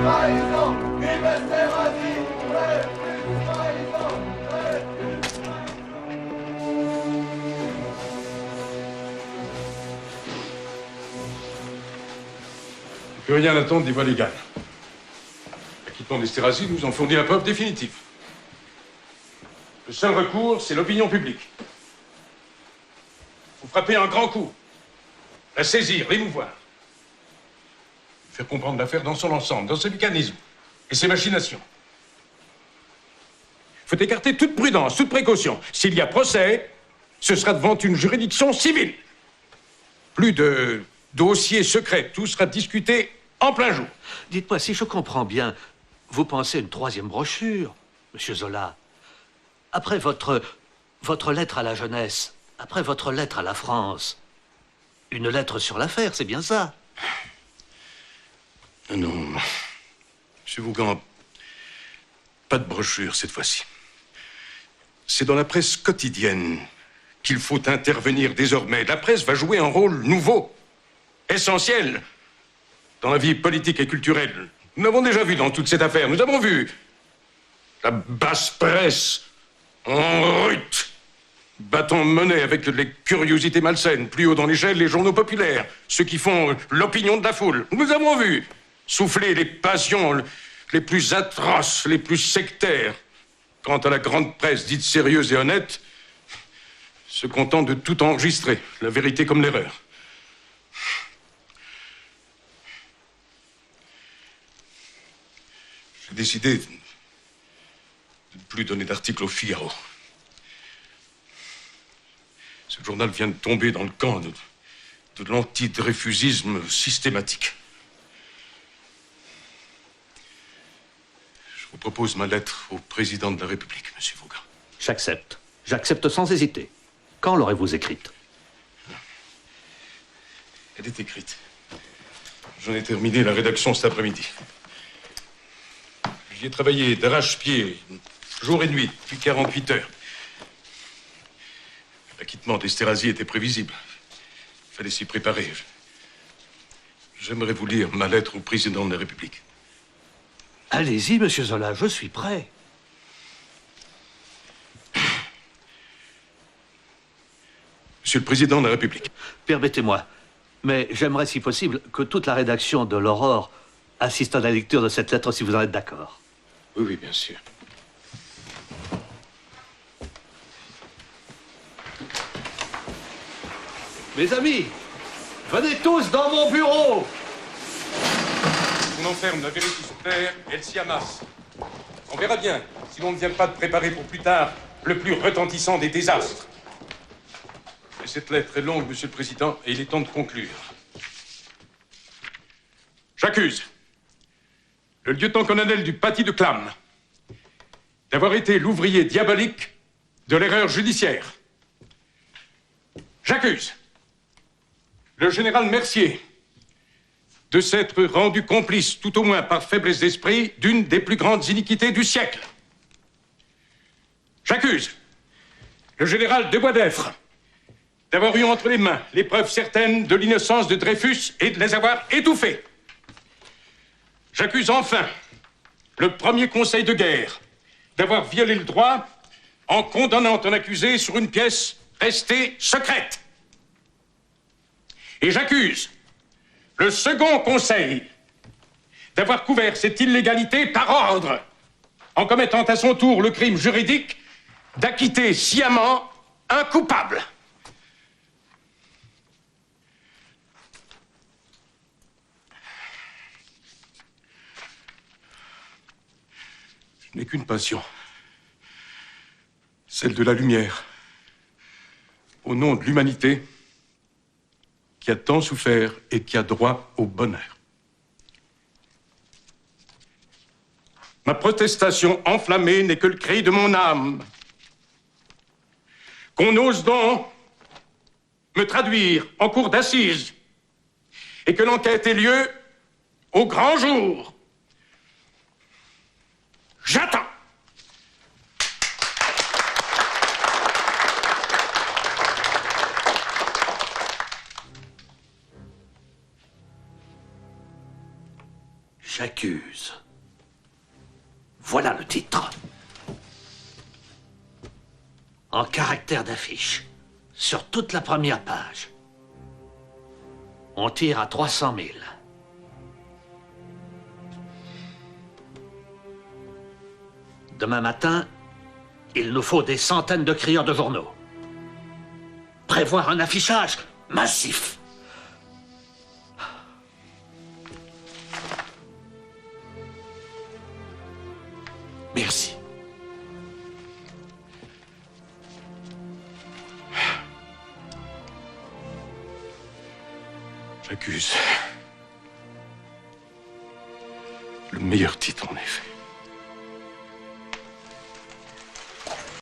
trahison, vive Esterhazy, trahison, Plus rien attendre des voies légales. L'acquittement d'Esterhazy nous en fournit la preuve définitive. Le seul recours, c'est l'opinion publique. Faut frapper un grand coup. La saisir, l'émouvoir. Faire comprendre l'affaire dans son ensemble, dans ses mécanismes et ses machinations. Il faut écarter toute prudence, toute précaution. S'il y a procès, ce sera devant une juridiction civile. Plus de dossiers secrets, tout sera discuté en plein jour. Dites-moi, si je comprends bien, vous pensez à une troisième brochure, Monsieur Zola. Après votre lettre à la jeunesse, après votre lettre à la France, une lettre sur l'affaire, c'est bien ça? Non, Monsieur Vaughan, pas de brochure cette fois-ci. C'est dans la presse quotidienne qu'il faut intervenir désormais. La presse va jouer un rôle nouveau, essentiel, dans la vie politique et culturelle. Nous l'avons déjà vu dans toute cette affaire. Nous avons vu la basse presse en rut, battant monnaie avec les curiosités malsaines. Plus haut dans l'échelle, les journaux populaires, ceux qui font l'opinion de la foule. Nous avons vu souffler les passions les plus atroces, les plus sectaires. Quant à la grande presse dite sérieuse et honnête, se content de tout enregistrer, la vérité comme l'erreur. J'ai décidé de ne plus donner d'articles au Figaro. Ce journal vient de tomber dans le camp de l'antidreyfusisme systématique. Je vous propose ma lettre au président de la République, Monsieur Vaughan. J'accepte. J'accepte sans hésiter. Quand l'aurez-vous écrite? Elle est écrite. J'en ai terminé la rédaction cet après-midi. J'y ai travaillé d'arrache-pied, jour et nuit, depuis 48 heures. L'acquittement d'Esterhazy était prévisible. Il fallait s'y préparer. J'aimerais vous lire ma lettre au président de la République. Allez-y, Monsieur Zola, je suis prêt. Monsieur le Président de la République. Permettez-moi, mais j'aimerais, si possible, que toute la rédaction de l'Aurore assiste à la lecture de cette lettre, si vous en êtes d'accord. Oui, oui, bien sûr. Mes amis, venez tous dans mon bureau. On enferme la vérité sous terre, elle s'y amasse. On verra bien si l'on ne vient pas de préparer pour plus tard le plus retentissant des désastres. Et cette lettre est longue, Monsieur le Président, et il est temps de conclure. J'accuse le lieutenant-colonel du Paty de Clam d'avoir été l'ouvrier diabolique de l'erreur judiciaire. J'accuse le général Mercier de s'être rendu complice, tout au moins par faiblesse d'esprit, d'une des plus grandes iniquités du siècle. J'accuse le général de Boisdeffre d'avoir eu entre les mains les preuves certaines de l'innocence de Dreyfus et de les avoir étouffées. J'accuse enfin le premier conseil de guerre d'avoir violé le droit en condamnant un accusé sur une pièce restée secrète. Et j'accuse le second conseil d'avoir couvert cette illégalité par ordre, en commettant à son tour le crime juridique d'acquitter sciemment un coupable. Je n'ai qu'une passion, celle de la lumière, au nom de l'humanité qui a tant souffert et qui a droit au bonheur. Ma protestation enflammée n'est que le cri de mon âme. Qu'on ose donc me traduire en cour d'assises et que l'enquête ait lieu au grand jour. J'attends. J'accuse. Voilà le titre. En caractère d'affiche, sur toute la première page. On tire à 300 000. Demain matin, il nous faut des centaines de crieurs de journaux. Prévoir un affichage massif. Merci. J'accuse. Le meilleur titre, en effet.